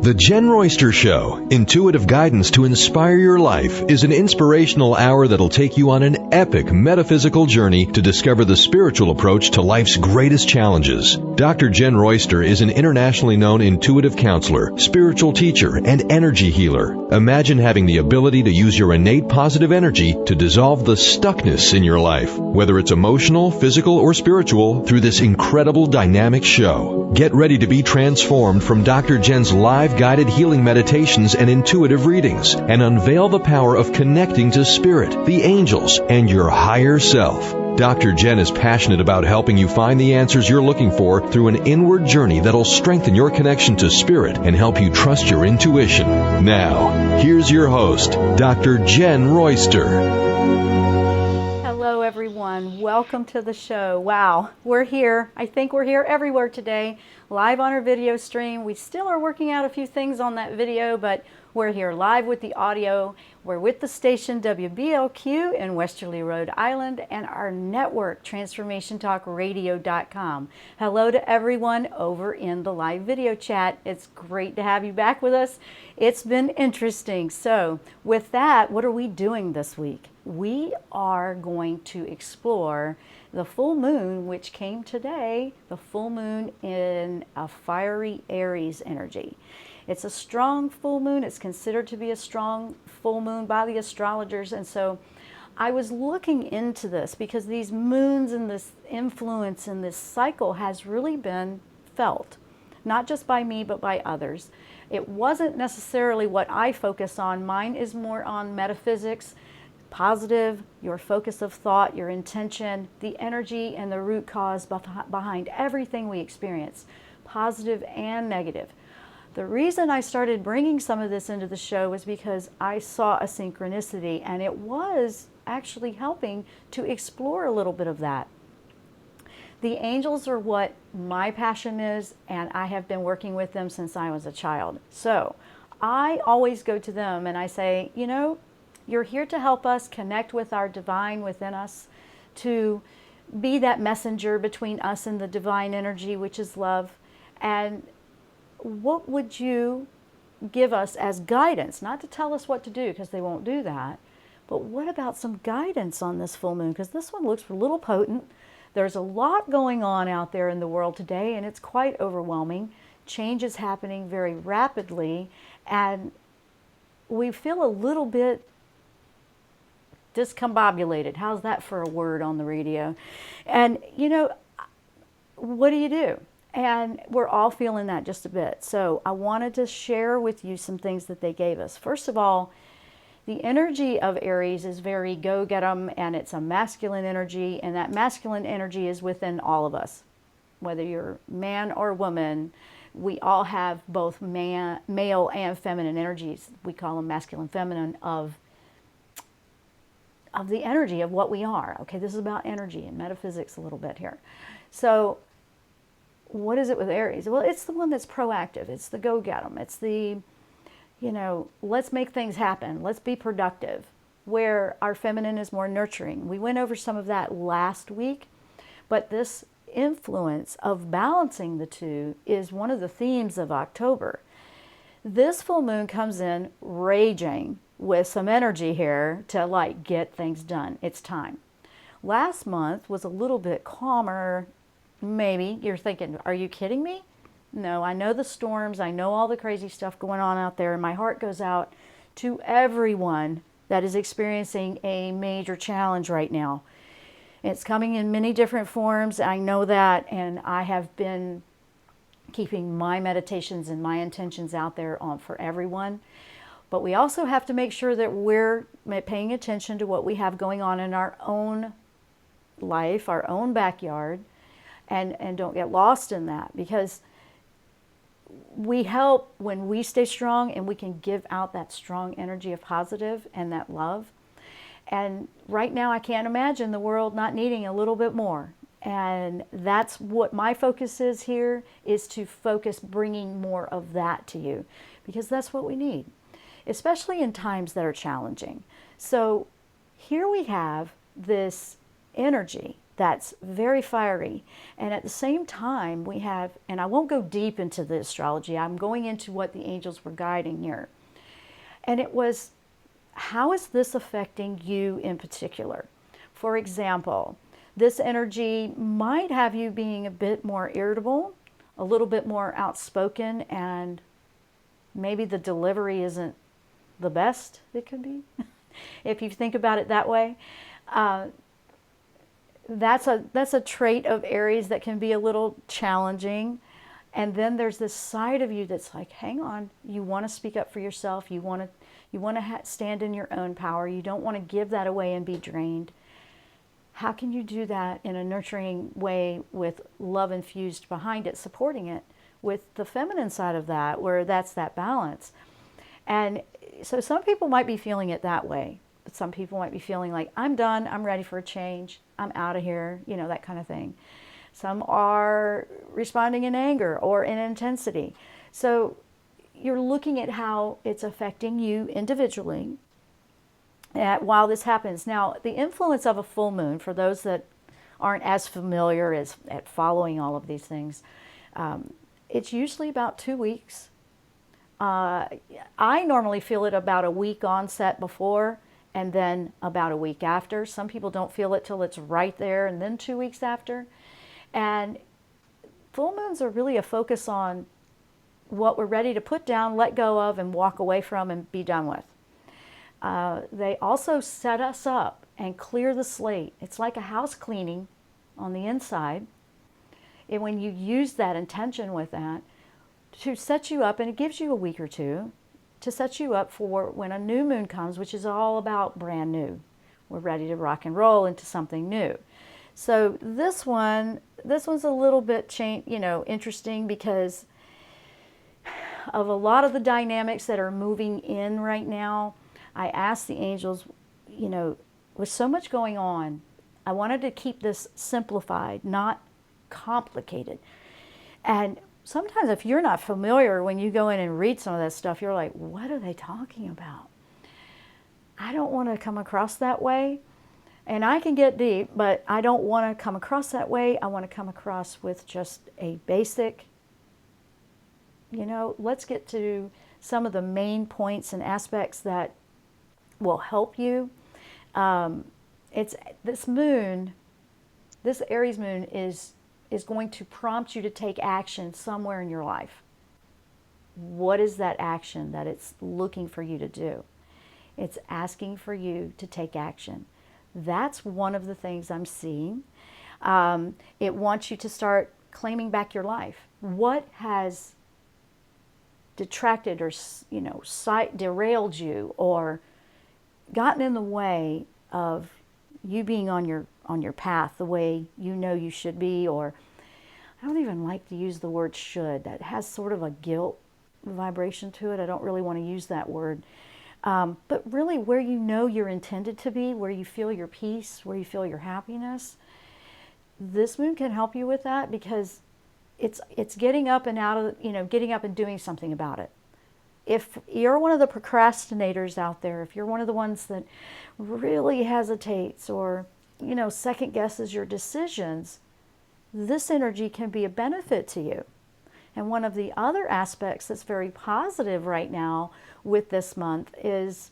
The Jenn Royster Show, intuitive guidance to inspire your life, is an inspirational hour that'll take you on an epic metaphysical journey to discover the spiritual approach to life's greatest challenges. Dr. Jenn Royster is an internationally known intuitive counselor, spiritual teacher, and energy healer. Imagine having the ability to use your innate positive energy to dissolve the stuckness in your life, whether it's emotional, physical, or spiritual, through this incredible dynamic show. Get ready to be transformed from Dr. Jenn's live guided healing meditations and intuitive readings, and unveil the power of connecting to spirit, the angels, and your higher self. Dr. Jenn is passionate about helping you find the answers you're looking for through an inward journey that'll strengthen your connection to spirit and help you trust your intuition. Now, here's your host, Dr. Jenn Royster. Hello everyone, welcome to the show. Wow, we're here. I think we're here everywhere today, live on our video stream. We still are working out a few things on that video, but we're here live with the audio. We're with the station WBLQ in Westerly, Rhode Island, and our network, transformationtalkradio.com. Hello to everyone over in the live video chat. It's great to have you back with us. It's been interesting. So with that, what are we doing this week? We are going to explore the full moon, which came today, the full moon in a fiery Aries energy. It's a strong full moon. It's considered to be a strong full moon by the astrologers. And so I was looking into this because these moons and this influence and this cycle has really been felt, not just by me, but by others. It wasn't necessarily what I focus on. Mine is more on metaphysics, positive, your focus of thought, your intention, the energy and the root cause behind everything we experience, positive and negative. The reason I started bringing some of this into the show was because I saw a synchronicity, and it was actually helping to explore a little bit of that. The angels are what my passion is, and I have been working with them since I was a child. So I always go to them and I say, you know, you're here to help us connect with our divine within us, to be that messenger between us and the divine energy, which is love. And what would you give us as guidance? Not to tell us what to do, because they won't do that, but what about some guidance on this full moon? Because this one looks a little potent. There's a lot going on out there in the world today, and it's quite overwhelming. Change is happening very rapidly, and we feel a little bit discombobulated. How's that for a word on the radio? And, you know, what do you do? And we're all feeling that just a bit. So I wanted to share with you some things that they gave us. First of all, the energy of Aries is very go get 'em, and it's a masculine energy, and that masculine energy is within all of us. Whether you're man or woman, we all have both male and feminine energies. We call them masculine, feminine of the energy of what we are. Okay, this is about energy and metaphysics a little bit here. So what is it with Aries? Well, it's the one that's proactive. It's the go-get-em. It's the, you know, let's make things happen. Let's be productive. Where our feminine is more nurturing. We went over some of that last week, but this influence of balancing the two is one of the themes of October. This full moon comes in raging with some energy here to like get things done. It's time. Last month was a little bit calmer. Maybe you're thinking, are you kidding me? No, I know the storms. I know all the crazy stuff going on out there. And my heart goes out to everyone that is experiencing a major challenge right now. It's coming in many different forms. I know that. And I have been keeping my meditations and my intentions out there for everyone. But we also have to make sure that we're paying attention to what we have going on in our own life, our own backyard. And don't get lost in that, because we help when we stay strong and we can give out that strong energy of positive and that love. And right now I can't imagine the world not needing a little bit more. And that's what my focus is here, is to focus bringing more of that to you, because that's what we need, especially in times that are challenging. So here we have this energy that's very fiery. And at the same time, we have, and I won't go deep into the astrology, I'm going into what the angels were guiding here. And it was, how is this affecting you in particular? For example, this energy might have you being a bit more irritable, a little bit more outspoken, and maybe the delivery isn't the best it could be, if you think about it that way. That's a trait of Aries that can be a little challenging. And then there's this side of you that's like, hang on, you want to speak up for yourself. You want to stand in your own power. You don't want to give that away and be drained. How can you do that in a nurturing way with love infused behind it, supporting it with the feminine side of that, where that's that balance? And so some people might be feeling it that way. But some people might be feeling like, I'm done, I'm ready for a change, I'm out of here, that kind of thing. Some are responding in anger or in intensity. So you're looking at how it's affecting you individually while this happens. Now, the influence of a full moon, for those that aren't as familiar at following all of these things, it's usually about 2 weeks. I normally feel it about a week onset before, and then about a week after. Some people don't feel it till it's right there, and then 2 weeks after. And full moons are really a focus on what we're ready to put down, let go of, and walk away from and be done with. They also set us up and clear the slate. It's like a house cleaning on the inside. And when you use that intention with that, to set you up, and it gives you a week or two, to set you up for when a new moon comes, which is all about brand new. We're ready to rock and roll into something new. So this one's a little bit interesting because of a lot of the dynamics that are moving in right now. I asked the angels, with so much going on, I wanted to keep this simplified, not complicated. And sometimes if you're not familiar, when you go in and read some of that stuff, you're like, what are they talking about? I don't want to come across that way. And I can get deep, but I don't want to come across that way. I want to come across with just a basic, let's get to some of the main points and aspects that will help you. It's this moon, this Aries moon is going to prompt you to take action somewhere in your life. What is that action that it's looking for you to do? It's asking for you to take action. That's one of the things I'm seeing. It wants you to start claiming back your life. What has detracted or derailed you or gotten in the way of you being on your path the way you should be? Or I don't even like to use the word should. That has sort of a guilt vibration to it. I don't really want to use that word. But really where you're intended to be, where you feel your peace, where you feel your happiness, this moon can help you with that, because it's getting up and out of, getting up and doing something about it. If you're one of the procrastinators out there, if you're one of the ones that really hesitates or, second guesses your decisions, this energy can be a benefit to you. And one of the other aspects that's very positive right now with this month is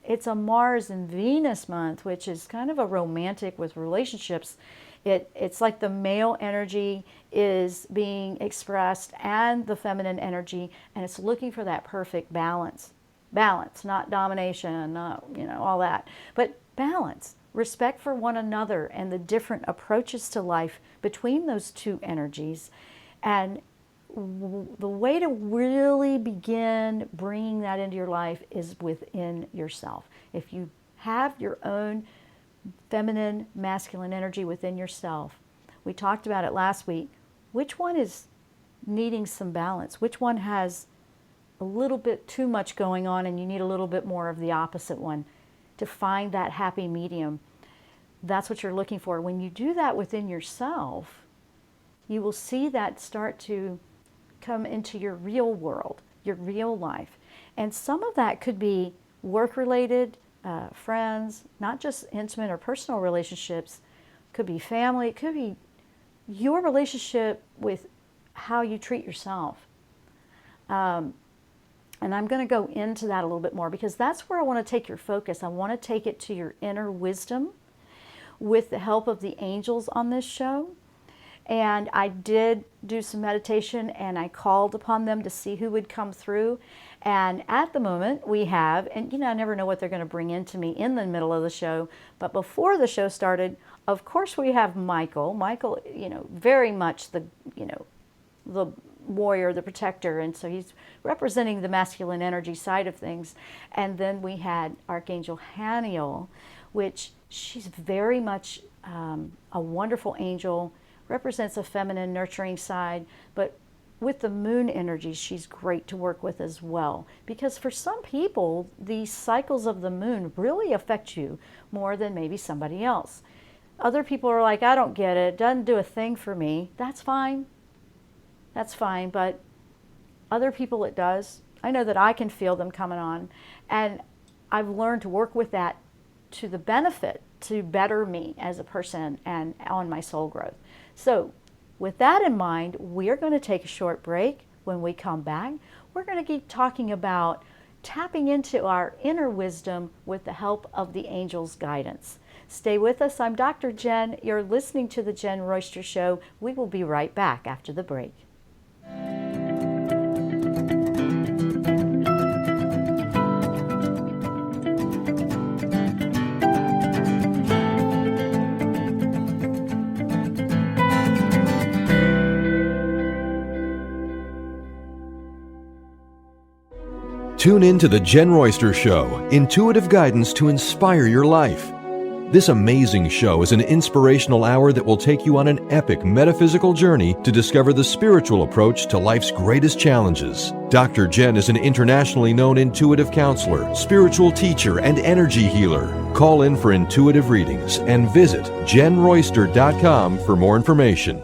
it's a Mars and Venus month, which is kind of a romantic with relationships. It's like the male energy is being expressed and the feminine energy, and it's looking for that perfect balance. Balance, not domination, not, all that, but balance. Respect for one another and the different approaches to life between those two energies. And the way to really begin bringing that into your life is within yourself. If you have your own feminine, masculine energy within yourself, we talked about it last week, which one is needing some balance? Which one has a little bit too much going on and you need a little bit more of the opposite one to find that happy medium? That's what you're looking for. When you do that within yourself, you will see that start to come into your real world, your real life. And some of that could be work-related, friends, not just intimate or personal relationships, could be family, it could be your relationship with how you treat yourself. And I'm going to go into that a little bit more because that's where I want to take your focus. I want to take it to your inner wisdom with the help of the angels on this show. And I did do some meditation and I called upon them to see who would come through. And at the moment we have, and I never know what they're going to bring into me in the middle of the show, but before the show started, of course we have Michael. Michael, very much the warrior, the protector, and so he's representing the masculine energy side of things. And then we had Archangel Haniel, which she's very much a wonderful angel, represents a feminine, nurturing side, but with the moon energy, she's great to work with as well. Because for some people, the cycles of the moon really affect you more than maybe somebody else. Other people are like, I don't get it, doesn't do a thing for me. That's fine. That's fine, but other people it does. I know that I can feel them coming on, and I've learned to work with that to the benefit, to better me as a person and on my soul growth. So with that in mind, we're going to take a short break. When we come back, we're going to keep talking about tapping into our inner wisdom with the help of the angels' guidance. Stay with us. I'm Dr. Jenn. You're listening to the Jenn Royster Show. We will be right back after the break. Tune in to the Jenn Royster Show, intuitive guidance to inspire your life. This amazing show is an inspirational hour that will take you on an epic metaphysical journey to discover the spiritual approach to life's greatest challenges. Dr. Jenn is an internationally known intuitive counselor, spiritual teacher, and energy healer. Call in for intuitive readings and visit JennRoyster.com for more information.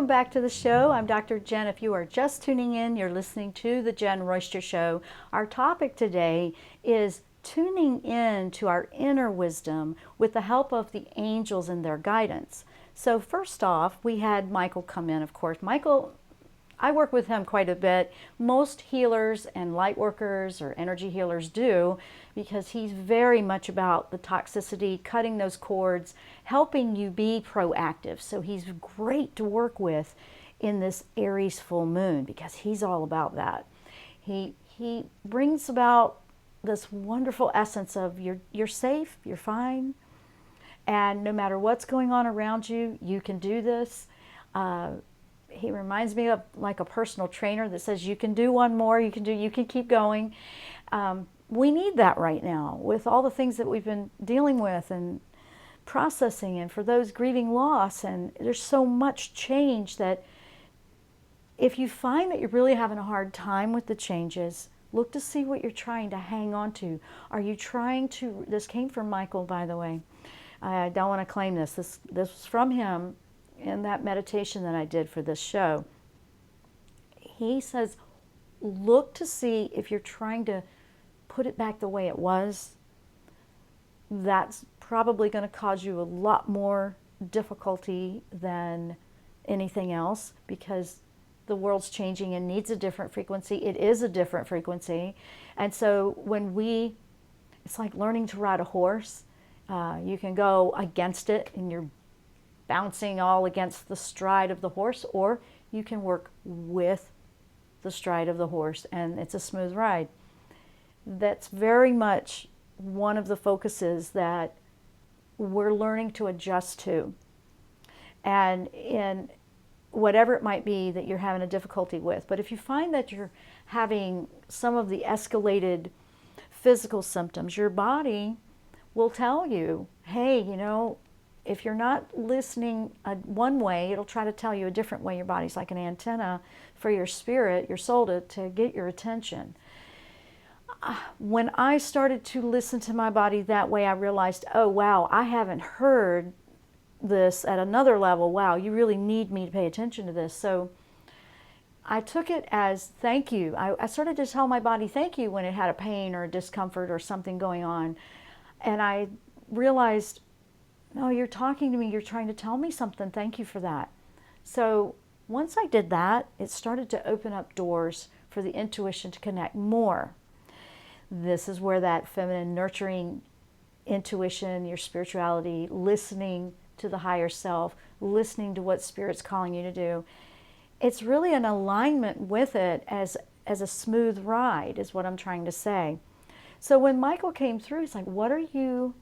back to the show. I'm Dr. Jenn. If you are just tuning in, you're listening to the Jenn Royster Show. Our topic today is tuning in to our inner wisdom with the help of the angels and their guidance. So first off, we had Michael come in, of course. Michael, I work with him quite a bit. Most healers and light workers or energy healers do, because he's very much about the toxicity, cutting those cords, helping you be proactive. So he's great to work with in this Aries full moon because he's all about that. He brings about this wonderful essence of you're safe, you're fine, and no matter what's going on around you, you can do this. He reminds me of like a personal trainer that says you can do one more, you can keep going. We need that right now with all the things that we've been dealing with and processing, and for those grieving loss, and there's so much change that if you find that you're really having a hard time with the changes, look to see what you're trying to hang on to. Are you trying to, this came from Michael, by the way. I don't want to claim this. This was from him in that meditation that I did for this show. He says, look to see if you're trying to put it back the way it was. That's probably going to cause you a lot more difficulty than anything else, because the world's changing and needs a different frequency. It is a different frequency. And so it's like learning to ride a horse. You can go against it and you're bouncing all against the stride of the horse, or you can work with the stride of the horse and it's a smooth ride. That's very much one of the focuses that we're learning to adjust to. And in whatever it might be that you're having a difficulty with. But if you find that you're having some of the escalated physical symptoms, your body will tell you, hey, if you're not listening one way, it'll try to tell you a different way. Your body's like an antenna for your spirit, your soul, to get your attention. When I started to listen to my body that way, I realized, oh, wow, I haven't heard this at another level. Wow, you really need me to pay attention to this. So I took it as thank you. I started to tell my body thank you when it had a pain or a discomfort or something going on. And I realized, no, you're talking to me, you're trying to tell me something, thank you for that. So once I did that, it started to open up doors for the intuition to connect more. This is where that feminine nurturing intuition, your spirituality, listening to the higher self, listening to what Spirit's calling you to do, it's really an alignment with it as a smooth ride, is what I'm trying to say. So when Michael came through, it's like, what are you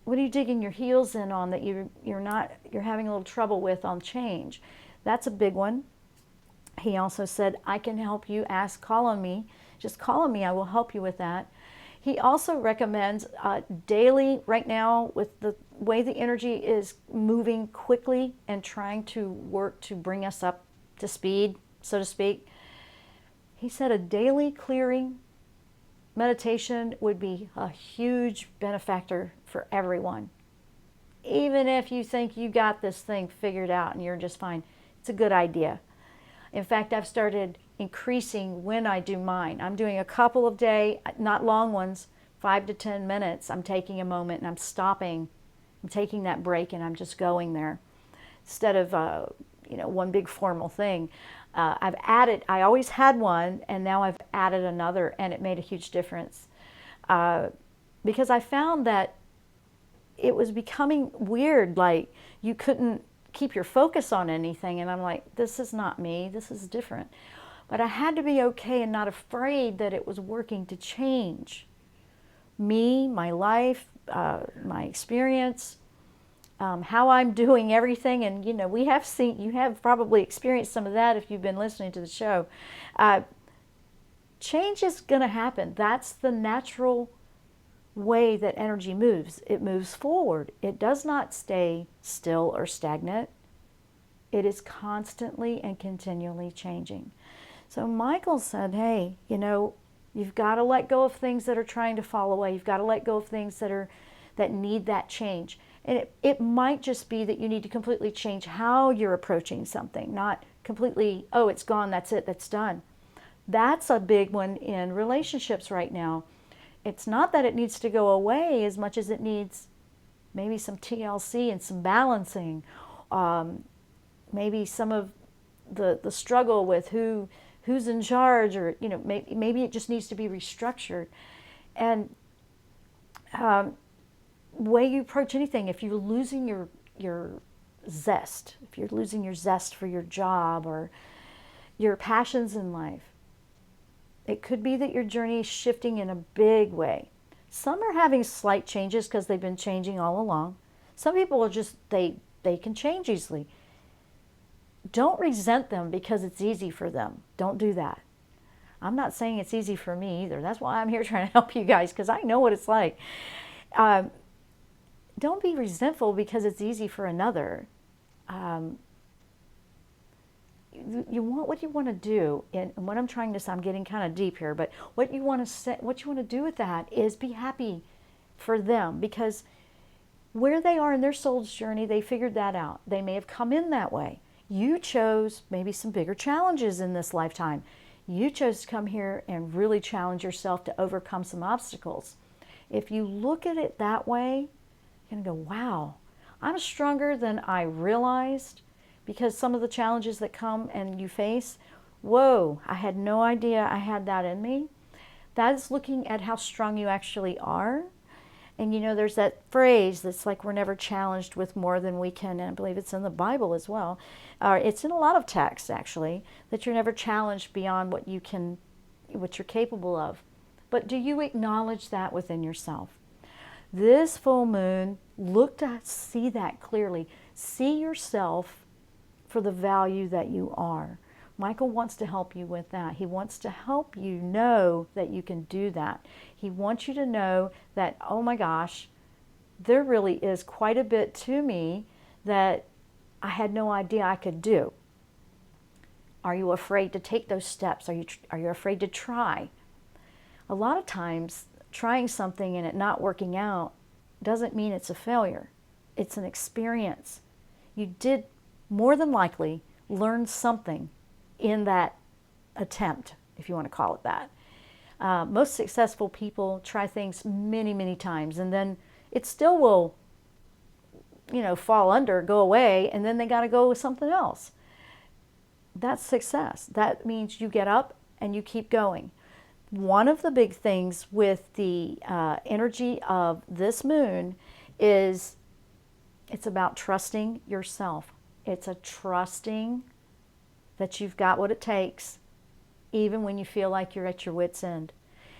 digging your heels in on that you're having a little trouble with on change? That's a big one. He also said, I can help you, call on me. Just call on me, I will help you with that. He also recommends daily, right now, with the way the energy is moving quickly and trying to work to bring us up to speed, so to speak. He said a daily clearing meditation would be a huge benefactor for everyone. Even if you think you got this thing figured out and you're just fine, it's a good idea. In fact, I've started increasing when I do mine. I'm doing a couple of day, not long ones, 5 to 10 minutes. I'm taking a moment and I'm stopping. I'm taking that break and I'm just going there instead of one big formal thing. I've added. I always had one, and now I've added another, and it made a huge difference because I found that it was becoming weird. Like you couldn't keep your focus on anything, and I'm like, this is not me. This is different. But I had to be okay and not afraid that it was working to change me, my life, my experience, how I'm doing everything. And, you have probably experienced some of that if you've been listening to the show. Change is going to happen. That's the natural way that energy moves. It moves forward. It does not stay still or stagnant. It is constantly and continually changing. So Michael said, hey, you've got to let go of things that are trying to fall away. You've got to let go of things that need that change. And it might just be that you need to completely change how you're approaching something, not completely, oh, it's gone, that's it, that's done. That's a big one in relationships right now. It's not that it needs to go away as much as it needs maybe some TLC and some balancing. Maybe some of the struggle with who's in charge, or maybe it just needs to be restructured. And way you approach anything, if you're losing your zest, if you're losing your zest for your job or your passions in life, it could be that your journey is shifting in a big way. Some are having slight changes because they've been changing all along. Some people are just, they can change easily. Don't resent them because it's easy for them. Don't do that. I'm not saying it's easy for me either. That's why I'm here trying to help you guys, because I know what it's like. Don't be resentful because it's easy for another. You want what you want to do, and what I'm trying to say, I'm getting kind of deep here, but what you want to say, what you want to do with that is be happy for them, because where they are in their soul's journey, they figured that out. They may have come in that way. You chose maybe some bigger challenges in this lifetime. You chose to come here and really challenge yourself to overcome some obstacles. If you look at it that way, you're going to go, wow, I'm stronger than I realized, because some of the challenges that come and you face, whoa, I had no idea I had that in me. That is looking at how strong you actually are. And there's that phrase that's like, we're never challenged with more than we can, and I believe it's in the Bible as well. It's in a lot of texts, actually, that you're never challenged beyond what you're capable of. But do you acknowledge that within yourself? This full moon, look to see that clearly. See yourself for the value that you are. Michael wants to help you with that. He wants to help you know that you can do that. He wants you to know that, oh my gosh, there really is quite a bit to me that I had no idea I could do. Are you afraid to take those steps? Are you afraid to try? A lot of times, trying something and it not working out doesn't mean it's a failure. It's an experience. You did more than likely learn something in that attempt, if you want to call it that. Most successful people try things many, many times, and then it still will, fall under, go away, and then they got to go with something else. That's success. That means you get up and you keep going. One of the big things with the energy of this moon is it's about trusting yourself. It's a trusting that you've got what it takes, even when you feel like you're at your wit's end.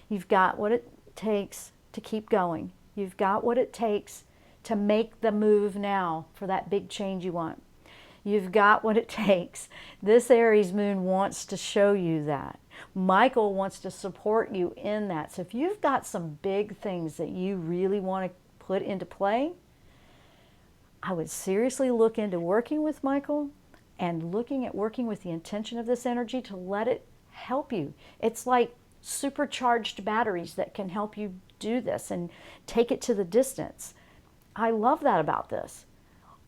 You've got what it takes to keep going. You've got what it takes to make the move now for that big change you want. You've got what it takes. This Aries moon wants to show you that. Michael wants to support you in that. So if you've got some big things that you really want to put into play, I would seriously look into working with Michael and looking at working with the intention of this energy to let it help you. It's like supercharged batteries that can help you do this and take it to the distance. I love that about this.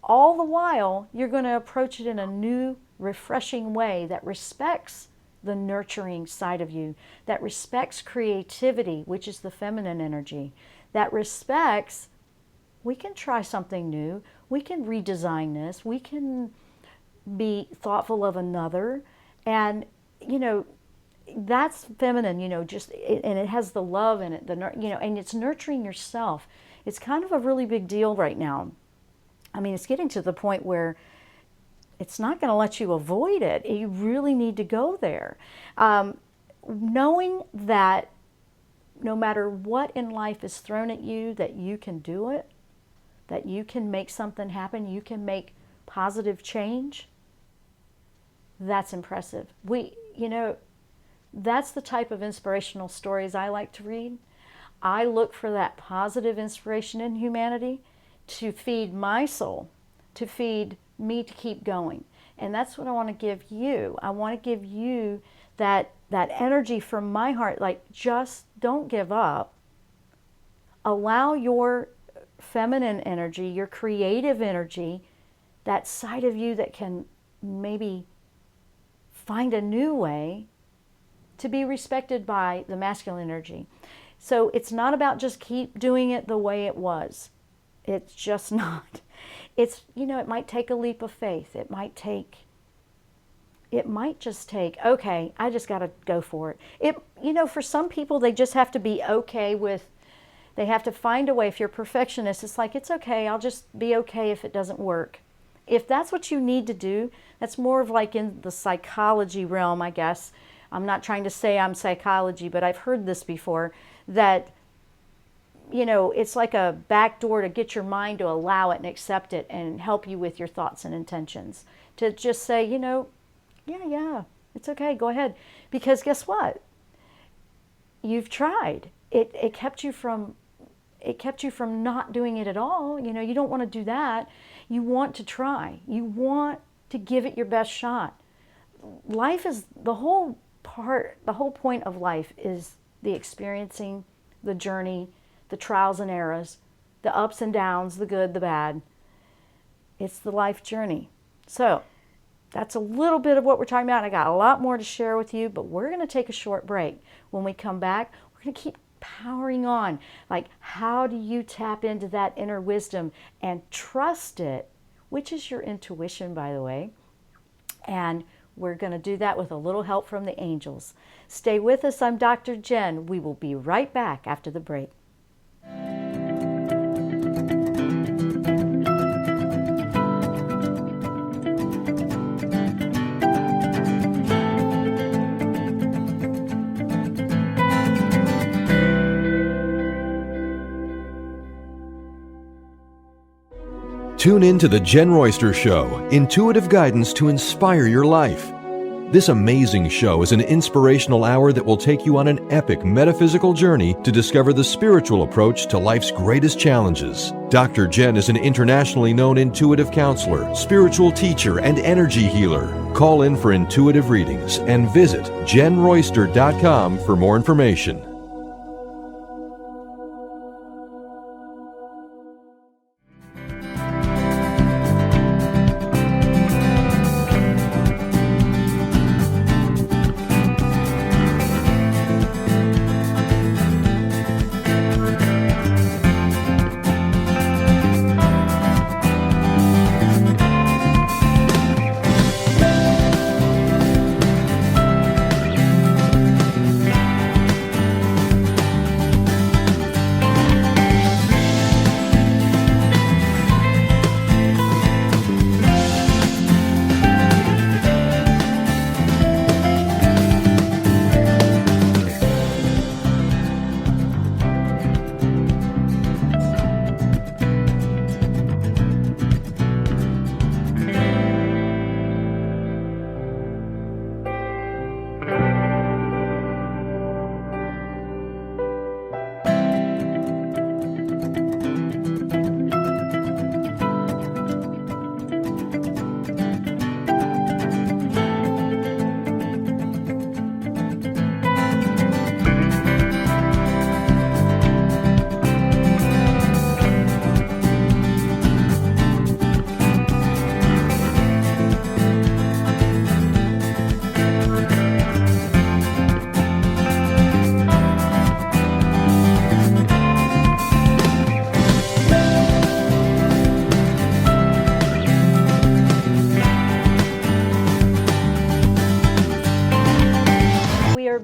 All the while, you're going to approach it in a new, refreshing way that respects the nurturing side of you, that respects creativity, which is the feminine energy, that respects, we can try something new, we can redesign this, we can be thoughtful of another, and that's feminine, and it has the love in it, and it's nurturing yourself. It's kind of a really big deal right now. I mean, it's getting to the point where it's not going to let you avoid it. You really need to go there. Knowing that no matter what in life is thrown at you, that you can do it, that you can make something happen, you can make positive change, that's impressive. That's the type of inspirational stories I like to read. I look for that positive inspiration in humanity to feed my soul, to feed me to keep going. And that's what I want to give you. I want to give you that energy from my heart, like, just don't give up. Allow your feminine energy, your creative energy, that side of you that can maybe find a new way to be respected by the masculine energy. So it's not about just keep doing it the way it was. It's just not. It's, it might take a leap of faith. It might just take, okay, I just got to go for it. For some people, they just have to be okay with, they have to find a way. If you're a perfectionist, it's like, it's okay, I'll just be okay if it doesn't work. If that's what you need to do, that's more of like in the psychology realm, I guess. I'm not trying to say I'm psychology, but I've heard this before, that, it's like a back door to get your mind to allow it and accept it and help you with your thoughts and intentions. To just say, yeah, it's okay, go ahead. Because guess what? You've tried. It kept you from not doing it at all. You don't want to do that. You want to try. You want to give it your best shot. Life is the whole point of life is the experiencing, the journey, the trials and errors, the ups and downs, the good, the bad. It's the life journey. So that's a little bit of what we're talking about. I got a lot more to share with you, but we're going to take a short break. When we come back, we're going to keep powering on. Like, how do you tap into that inner wisdom and trust it, which is your intuition, by the way. And we're going to do that with a little help from the angels. Stay with us. I'm Dr. Jenn. We will be right back after the break. Tune in to the Jenn Royster Show, intuitive guidance to inspire your life. This amazing show is an inspirational hour that will take you on an epic metaphysical journey to discover the spiritual approach to life's greatest challenges. Dr. Jenn is an internationally known intuitive counselor, spiritual teacher, and energy healer. Call in for intuitive readings and visit JennRoyster.com for more information.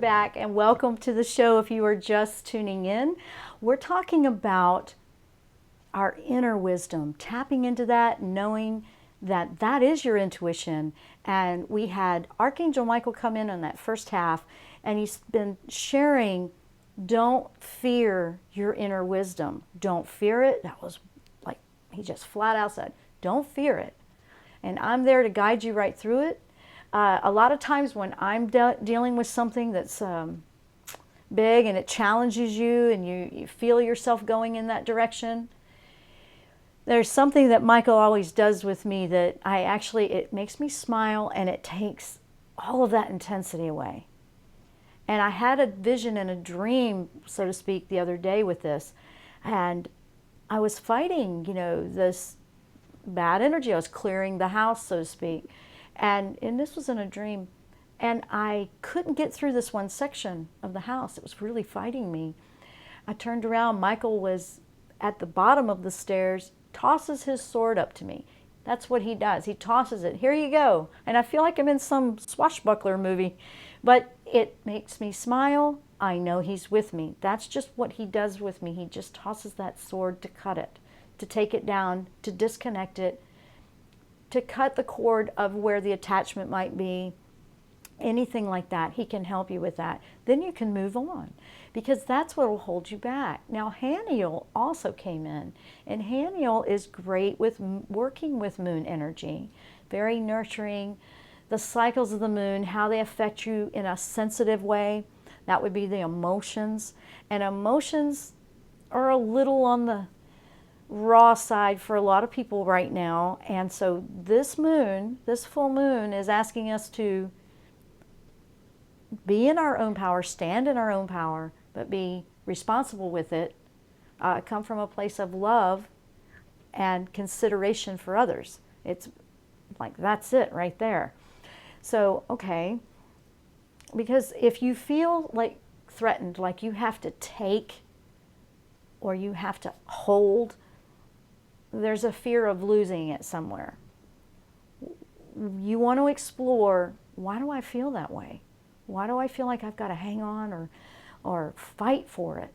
Back and welcome to the show. If you are just tuning in, we're talking about our inner wisdom, tapping into that, knowing that that is your intuition. And we had Archangel Michael come in on that first half, and he's been sharing, don't fear your inner wisdom. Don't fear it. That was like, he just flat out said, don't fear it. And I'm there to guide you right through it. A lot of times when I'm dealing with something that's big and it challenges you and you feel yourself going in that direction, there's something that Michael always does with me that it makes me smile and it takes all of that intensity away. And I had a vision and a dream, so to speak, the other day with this. And I was fighting, this bad energy. I was clearing the house, so to speak. And this was in a dream. And I couldn't get through this one section of the house. It was really fighting me. I turned around. Michael was at the bottom of the stairs, tosses his sword up to me. That's what he does. He tosses it. Here you go. And I feel like I'm in some swashbuckler movie. But it makes me smile. I know he's with me. That's just what he does with me. He just tosses that sword to cut it, to take it down, to disconnect it, to cut the cord of where the attachment might be. Anything like that, he can help you with that. Then you can move on, because that's what will hold you back. Now, Haniel also came in, and Haniel is great with working with moon energy, very nurturing. The cycles of the moon, how they affect you in a sensitive way. That would be the emotions. And emotions are a little on the raw side for a lot of people right now. And so this moon, this full moon, is asking us to be in our own power, stand in our own power, but be responsible with it, come from a place of love and consideration for others. It's like, that's it right there. So, okay, because if you feel like threatened, like you have to take or you have to hold, there's a fear of losing it somewhere. You want to explore, why do I feel that way? Why do I feel like I've got to hang on or fight for it?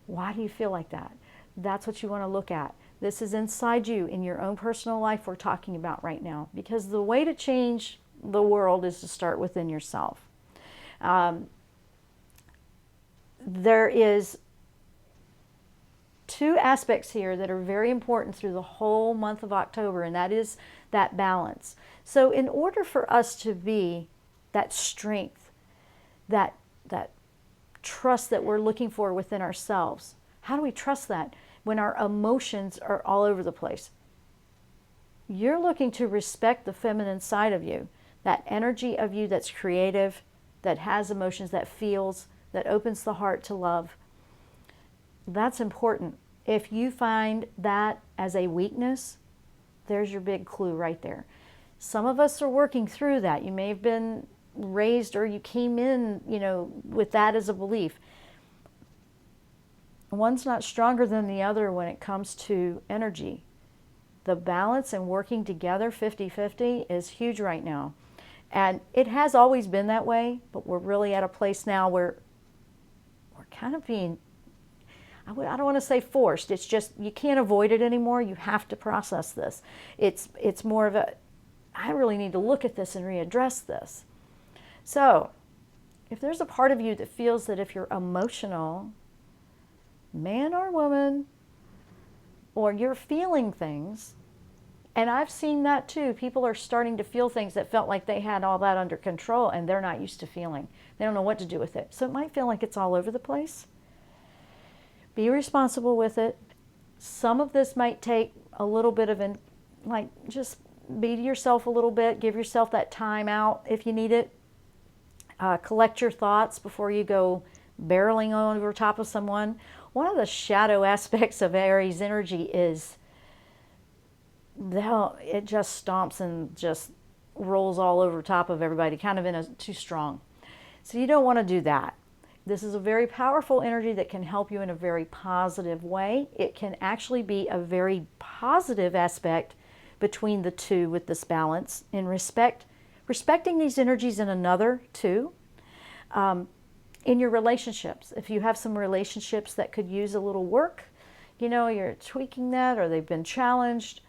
Why do you feel like that? That's what you want to look at. This is inside you, in your own personal life we're talking about right now. Because the way to change the world is to start within yourself. There is two aspects here that are very important through the whole month of October, and that is that balance. So in order for us to be that strength, that trust that we're looking for within ourselves, how do we trust that when our emotions are all over the place? You're looking to respect the feminine side of you, that energy of you that's creative, that has emotions, that feels, that opens the heart to love. That's important. If you find that as a weakness, there's your big clue right there. Some of us are working through that. You may have been raised or you came in, with that as a belief. One's not stronger than the other when it comes to energy. The balance and working together 50-50 is huge right now. And it has always been that way, but we're really at a place now where we're kind of being, I don't want to say forced, it's just you can't avoid it anymore. You have to process this. It's more of a, I really need to look at this and readdress this. So, if there's a part of you that feels that if you're emotional, man or woman, or you're feeling things, and I've seen that too. People are starting to feel things that felt like they had all that under control, and they're not used to feeling. They don't know what to do with it. So it might feel like it's all over the place. Be responsible with it. Some of this might take a little bit of just be to yourself a little bit. Give yourself that time out if you need it. Collect your thoughts before you go barreling over top of someone. One of the shadow aspects of Aries energy is it just stomps and just rolls all over top of everybody, kind of in a too strong. So you don't want to do that. This is a very powerful energy that can help you in a very positive way. It can actually be a very positive aspect between the two with this balance in respecting these energies in another too. In your relationships, if you have some relationships that could use a little work, you're tweaking that or they've been challenged,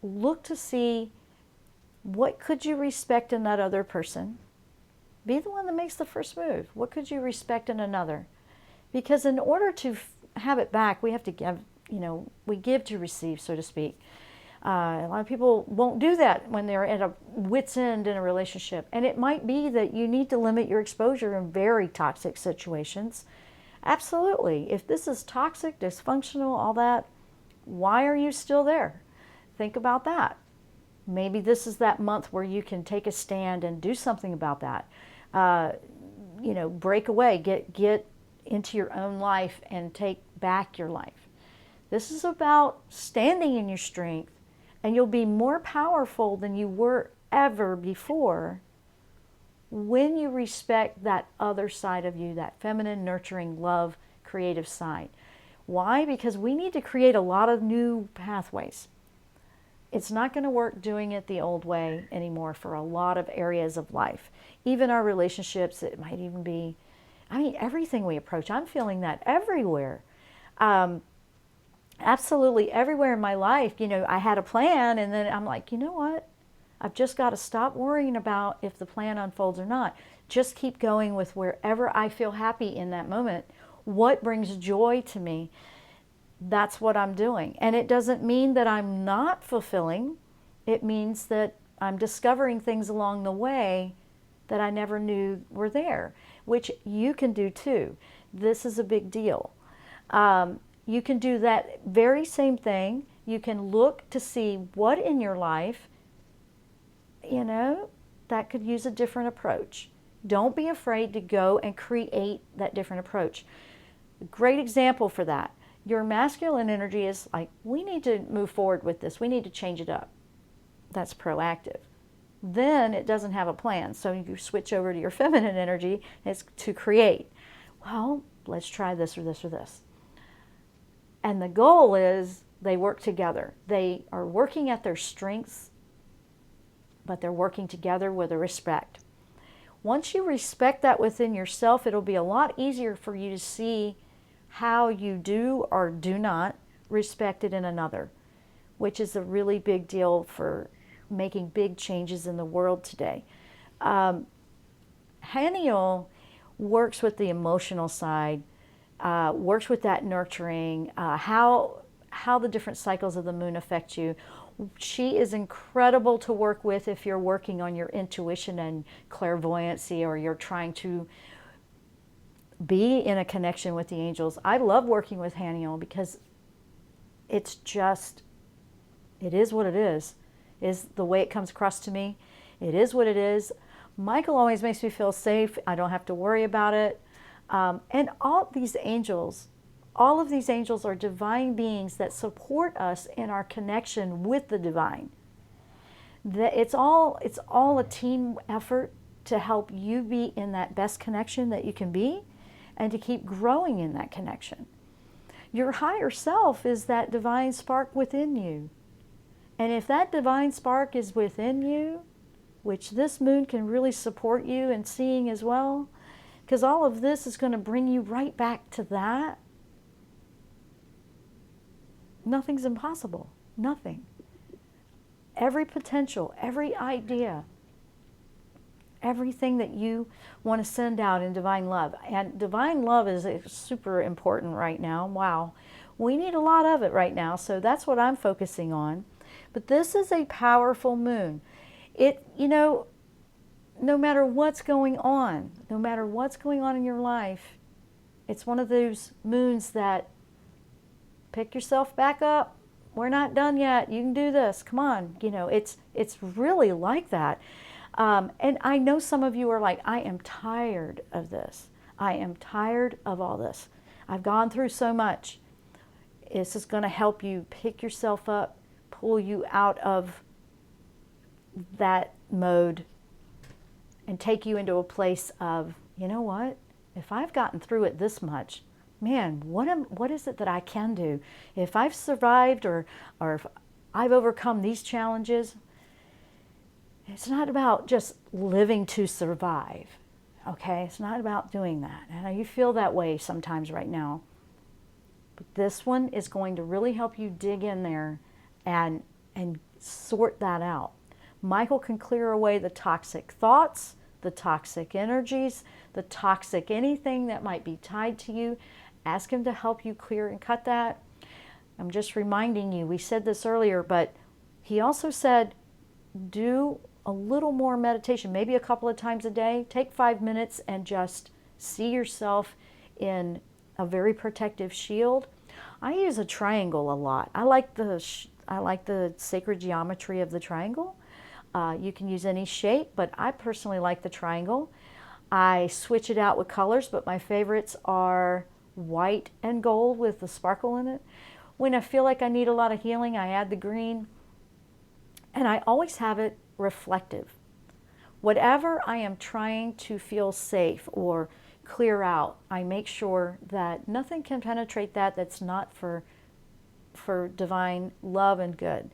look to see what could you respect in that other person. Be the one that makes the first move. What could you respect in another? Because in order to have it back, we have to give, we give to receive, so to speak. A lot of people won't do that when they're at a wit's end in a relationship. And it might be that you need to limit your exposure in very toxic situations. Absolutely. If this is toxic, dysfunctional, all that, why are you still there? Think about that. Maybe this is that month where you can take a stand and do something about that. Break away, get into your own life and take back your life. This is about standing in your strength, and you'll be more powerful than you were ever before when you respect that other side of you, that feminine, nurturing, love, creative side. Why? Because we need to create a lot of new pathways. It's not going to work doing it the old way anymore for a lot of areas of life. Even our relationships, it might even be, everything we approach. I'm feeling that everywhere. Absolutely everywhere in my life. I had a plan, and then I'm like, you know what? I've just got to stop worrying about if the plan unfolds or not. Just keep going with wherever I feel happy in that moment. What brings joy to me? That's what I'm doing. And it doesn't mean that I'm not fulfilling. It means that I'm discovering things along the way that I never knew were there, which you can do too. This is a big deal. You can do that very same thing. You can look to see what in your life, that could use a different approach. Don't be afraid to go and create that different approach. A great example for that. Your masculine energy is like, we need to move forward with this. We need to change it up. That's proactive. Then it doesn't have a plan. So you switch over to your feminine energy. It's to create. Well, let's try this or this or this. And the goal is they work together. They are working at their strengths, but they're working together with a respect. Once you respect that within yourself, it'll be a lot easier for you to see how you do or do not respect it in another, which is a really big deal for making big changes in the world today. Haniel works with the emotional side, works with that nurturing, how the different cycles of the moon affect you. She is incredible to work with if you're working on your intuition and clairvoyancy, or you're trying to be in a connection with the angels. I love working with Haniel because it is what it is the way it comes across to me. It is what it is. Michael always makes me feel safe. I don't have to worry about it. And all of these angels are divine beings that support us in our connection with the divine. It's all a team effort to help you be in that best connection that you can be, and to keep growing in that connection. Your higher self is that divine spark within you. And if that divine spark is within you, which this moon can really support you in seeing as well, because all of this is going to bring you right back to that, nothing's impossible. Nothing. Every potential, every idea, everything that you want to send out in divine love. And divine love is super important right now. Wow. We need a lot of it right now, so that's what I'm focusing on. But this is a powerful moon. No matter what's going on in your life, it's one of those moons that pick yourself back up. We're not done yet. You can do this. Come on. It's really like that. And I know some of you are like, I am tired of this. I am tired of all this. I've gone through so much. This is going to help you pick yourself up, pull you out of that mode, and take you into a place of, you know what? If I've gotten through it this much, man, what is it that I can do? If I've survived or if I've overcome these challenges, it's not about just living to survive, okay? It's not about doing that. And you feel that way sometimes right now. But this one is going to really help you dig in there and sort that out. Michael can clear away the toxic thoughts, the toxic energies, the toxic anything that might be tied to you. Ask him to help you clear and cut that. I'm just reminding you, we said this earlier, but he also said, do a little more meditation, maybe a couple of times a day. Take 5 minutes and just see yourself in a very protective shield. I use a triangle a lot. I like the sacred geometry of the triangle. You can use any shape, but I personally like the triangle. I switch it out with colors, but my favorites are white and gold with the sparkle in it. When I feel like I need a lot of healing, I add the green. And I always have it reflective. Whatever I am trying to feel safe or clear out, I make sure that nothing can penetrate that's not for divine love and good.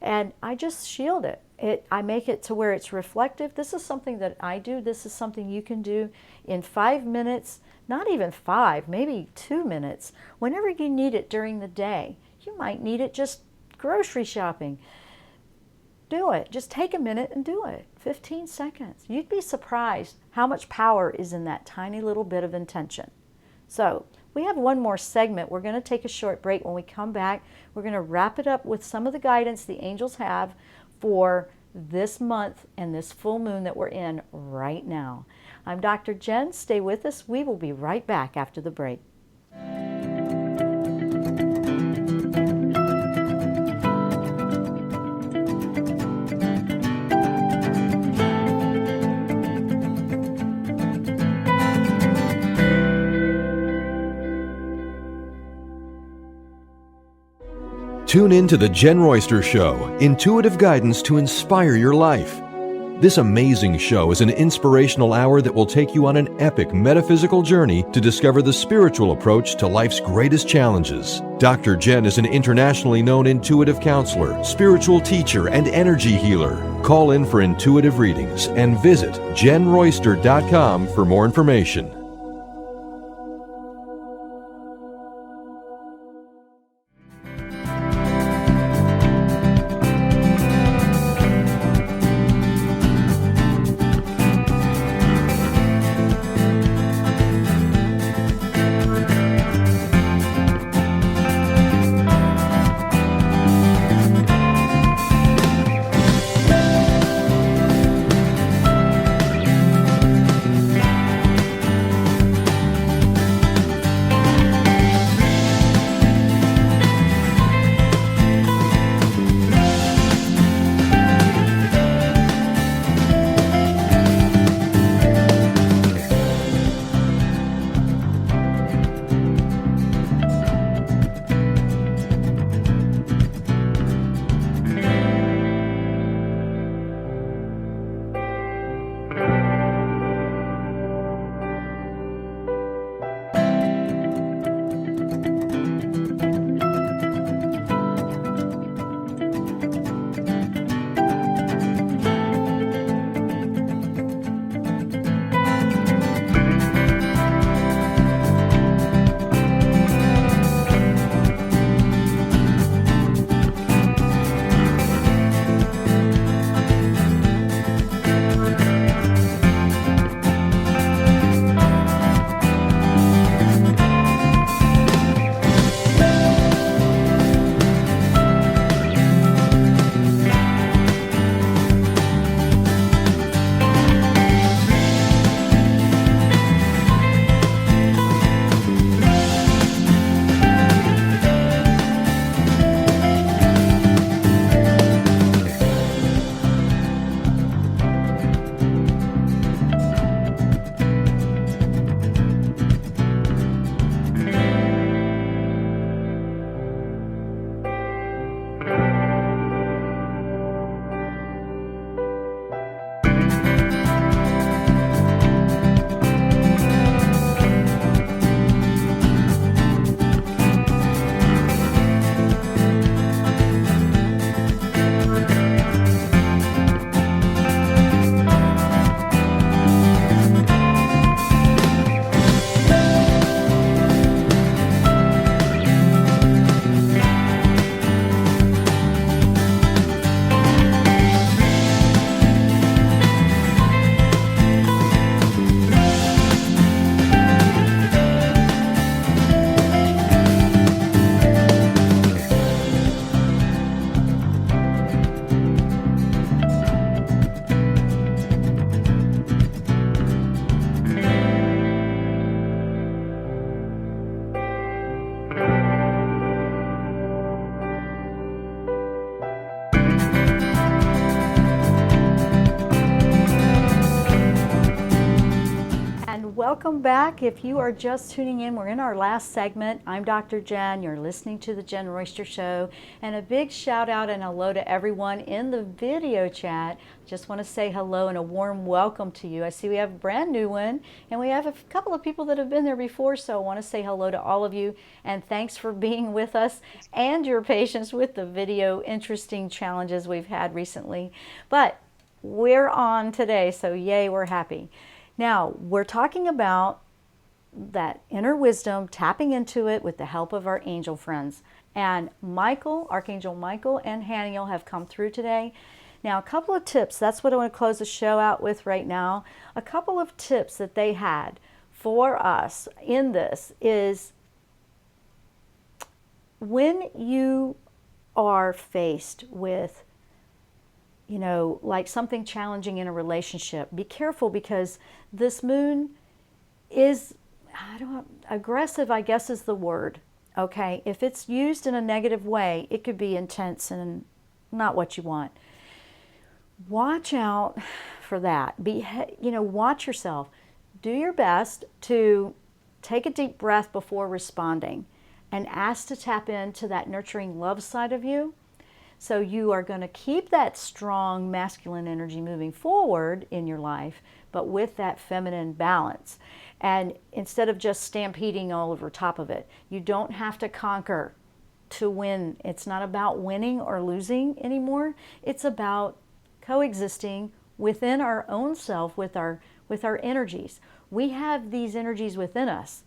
And I just shield it. I make it to where it's reflective. This is something that I do. This is something you can do in 5 minutes, not even 5, maybe 2 minutes, whenever you need it during the day. You might need it just grocery shopping. Do it. Just take a minute and do it. 15 seconds. You'd be surprised how much power is in that tiny little bit of intention. So we have one more segment. We're going to take a short break. When we come back, we're going to wrap it up with some of the guidance the angels have for this month and this full moon that we're in right now. I'm Dr. Jenn. Stay with us. We will be right back after the break. Tune in to the Jenn Royster Show, intuitive guidance to inspire your life. This amazing show is an inspirational hour that will take you on an epic metaphysical journey to discover the spiritual approach to life's greatest challenges. Dr. Jenn is an internationally known intuitive counselor, spiritual teacher, and energy healer. Call in for intuitive readings and visit JennRoyster.com for more information. welcome back. If you are just tuning in, we're in our last segment. I'm Dr. Jenn. You're listening to the Jenn Royster Show. And a big shout out and hello to everyone in the video chat. Just want to say hello and a warm welcome to you. I see we have a brand new one, and we have a couple of people that have been there before, so I want to say hello to all of you, and thanks for being with us and your patience with the video interesting challenges we've had recently. But we're on today, so yay, we're happy. Now, we're talking about that inner wisdom, tapping into it with the help of our angel friends. And Michael, Archangel Michael and Haniel have come through today. Now, a couple of tips, that's what I want to close the show out with right now. A couple of tips that they had for us in this is when you are faced with, you know, like something challenging in a relationship, be careful, because this moon is, aggressive, I guess is the word, okay? If it's used in a negative way, it could be intense and not what you want. Watch out for that. Watch yourself. Do your best to take a deep breath before responding and ask to tap into that nurturing love side of you. So you are going to keep that strong masculine energy moving forward in your life, but with that feminine balance. And instead of just stampeding all over top of it, you don't have to conquer to win. It's not about winning or losing anymore. It's about coexisting within our own self with our energies. We have these energies within us.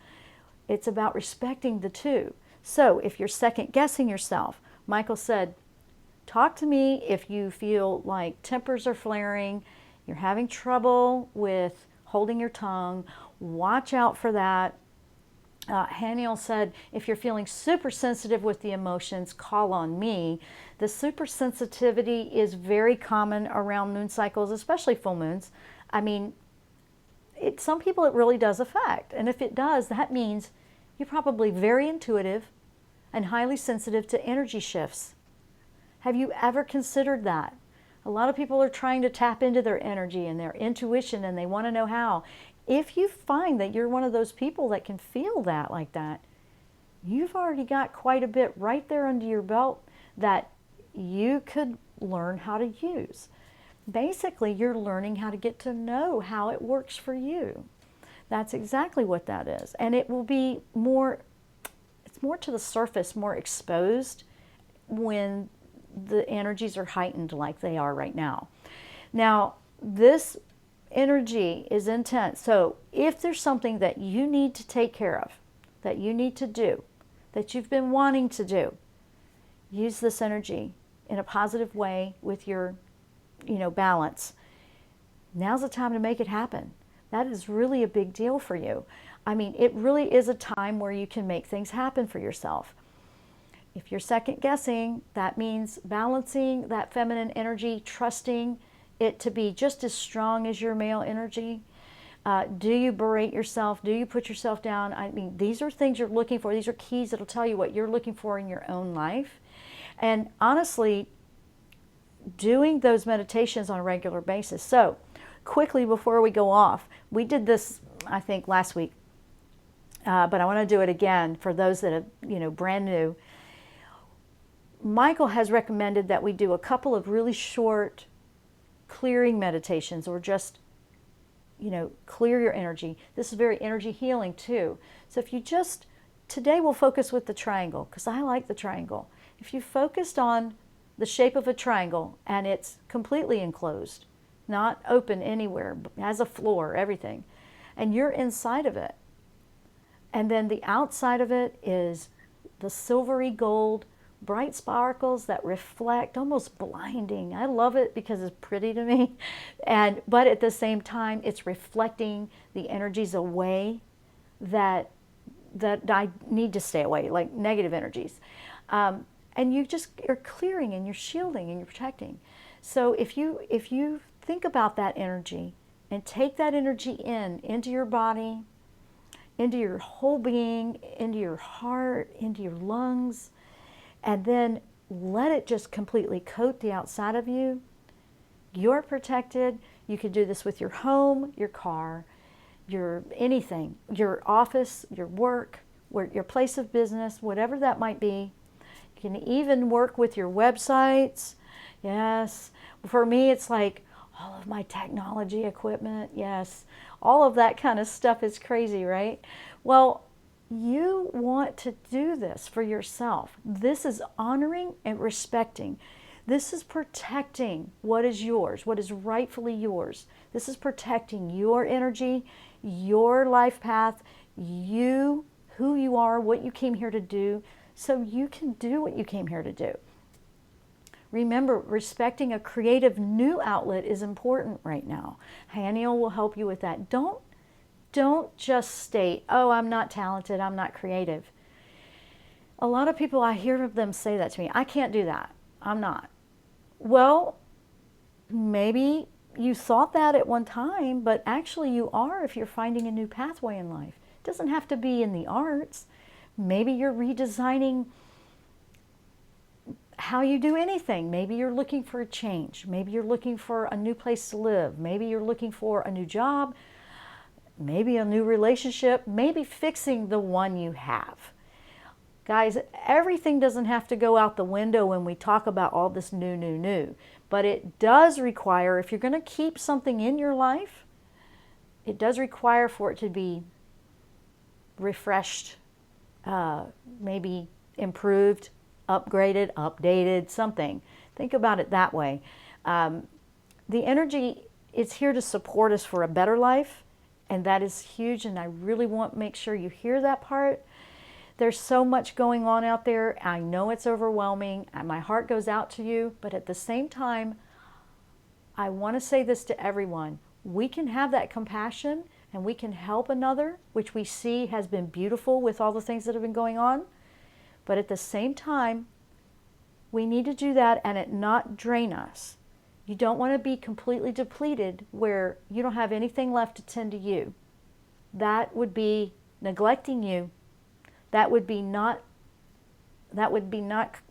It's about respecting the two. So if you're second guessing yourself, Michael said, talk to me if you feel like tempers are flaring, you're having trouble with holding your tongue. Watch out for that. Haniel said, if you're feeling super sensitive with the emotions, call on me. The super sensitivity is very common around moon cycles, especially full moons. I mean, some people it really does affect. And if it does, that means you're probably very intuitive and highly sensitive to energy shifts. Have you ever considered that? A lot of people are trying to tap into their energy and their intuition, and they want to know how. If you find that you're one of those people that can feel that like that, you've already got quite a bit right there under your belt that you could learn how to use. Basically, you're learning how to get to know how it works for you. That's exactly what that is. And it will be more, it's more to the surface, more exposed when the energies are heightened like they are right now. Now, this energy is intense. So if there's something that you need to take care of, that you need to do, that you've been wanting to do, use this energy in a positive way with your, balance. Now's the time to make it happen. That is really a big deal for you. I mean, it really is a time where you can make things happen for yourself. If you're second guessing, that means balancing that feminine energy, trusting it to be just as strong as your male energy. Do you berate yourself? Do you put yourself down? I mean, these are things you're looking for. These are keys that'll tell you what you're looking for in your own life. And honestly, doing those meditations on a regular basis. So quickly before we go off, we did this, I think, last week, but I want to do it again for those that are, brand new. Michael has recommended that we do a couple of really short clearing meditations, or just, clear your energy. This is very energy healing too. So if you just, today we'll focus with the triangle, because I like the triangle. If you focused on the shape of a triangle and it's completely enclosed, not open anywhere, has a floor, everything, and you're inside of it, and then the outside of it is the silvery gold, bright sparkles that reflect, almost blinding. I love it because it's pretty to me. But at the same time, it's reflecting the energies away that I need to stay away, like negative energies. And you just are clearing and you're shielding and you're protecting. So if you think about that energy and take that energy into your body, into your whole being, into your heart, into your lungs, and then let it just completely coat the outside of you, you're protected. You can do this with your home, your car, your anything, your office, your work, your place of business, whatever that might be. You can even work with your websites. Yes. For me, it's like all of my technology equipment. Yes. All of that kind of stuff is crazy, right? Well, you want to do this for yourself. This is honoring and respecting. This is protecting what is yours, what is rightfully yours. This is protecting your energy, your life path, you, who you are, what you came here to do, so you can do what you came here to do. Remember, respecting a creative new outlet is important right now. Haniel will help you with that. Don't just state, oh, I'm not talented, I'm not creative. A lot of people, I hear them say that to me. I can't do that. I'm not. Well, maybe you thought that at one time, but actually you are if you're finding a new pathway in life. It doesn't have to be in the arts. Maybe you're redesigning how you do anything. Maybe you're looking for a change. Maybe you're looking for a new place to live. Maybe you're looking for a new job. Maybe a new relationship. Maybe fixing the one you have. Guys, everything doesn't have to go out the window when we talk about all this new. But it does require, if you're going to keep something in your life, it does require for it to be refreshed, maybe improved, upgraded, updated, something. Think about it that way. The energy is here to support us for a better life, and that is huge, and I really want to make sure you hear that part. There's so much going on out there. I know it's overwhelming, and my heart goes out to you, but at the same time, I want to say this to everyone. We can have that compassion, and we can help another, which we see has been beautiful with all the things that have been going on. But at the same time, we need to do that and it not drain us. You don't want to be completely depleted where you don't have anything left to tend to you. That would be neglecting you. That would be not,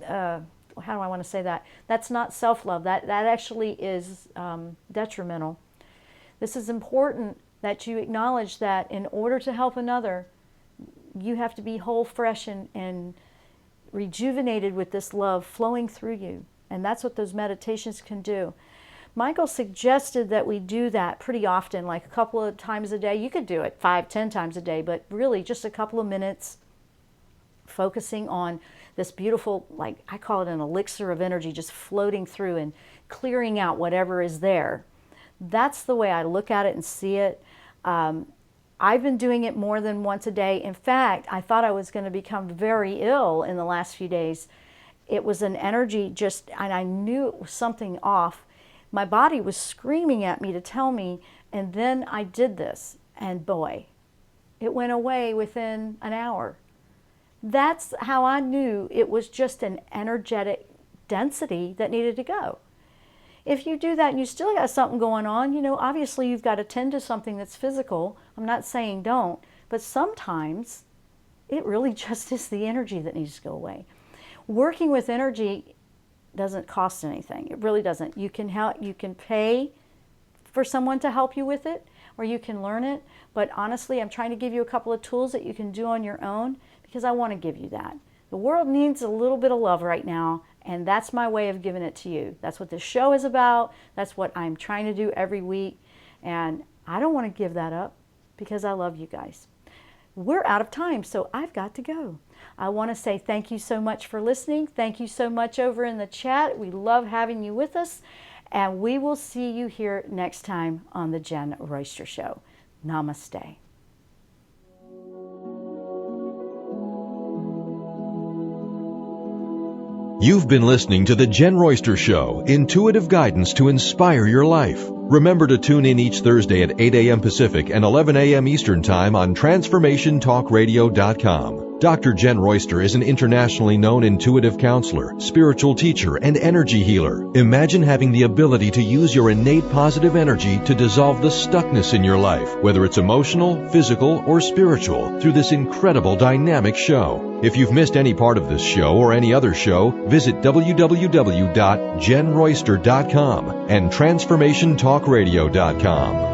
how do I want to say that? That's not self-love. That actually is detrimental. This is important that you acknowledge that in order to help another, you have to be whole, fresh, and rejuvenated with this love flowing through you. And that's what those meditations can do. Michael suggested that we do that pretty often, like a couple of times a day. You could do it 5-10 times a day, but really just a couple of minutes focusing on this beautiful, like I call it an elixir of energy, just floating through and clearing out whatever is there. That's the way I look at it and see it. I've been doing it more than once a day. In fact, I thought I was going to become very ill in the last few days. It was an energy and I knew it was something off. My body was screaming at me to tell me, and then I did this, and boy, it went away within an hour. That's how I knew it was just an energetic density that needed to go. If you do that and you still got something going on, obviously you've got to tend to something that's physical. I'm not saying don't, but sometimes it really just is the energy that needs to go away. Working with energy doesn't cost anything. It really doesn't. You can pay for someone to help you with it, or you can learn it. But honestly, I'm trying to give you a couple of tools that you can do on your own because I want to give you that. The world needs a little bit of love right now, and that's my way of giving it to you. That's what this show is about. That's what I'm trying to do every week, and I don't want to give that up because I love you guys. We're out of time, so I've got to go. I want to say thank you so much for listening. Thank you so much over in the chat. We love having you with us, and we will see you here next time on the Jenn Royster Show. Namaste. You've been listening to The Jenn Royster Show, intuitive guidance to inspire your life. Remember to tune in each Thursday at 8 a.m. Pacific and 11 a.m. Eastern Time on TransformationTalkRadio.com. Dr. Jenn Royster is an internationally known intuitive counselor, spiritual teacher, and energy healer. Imagine having the ability to use your innate positive energy to dissolve the stuckness in your life, whether it's emotional, physical, or spiritual, through this incredible dynamic show. If you've missed any part of this show or any other show, visit www.JennRoyster.com and TransformationTalkRadio.com.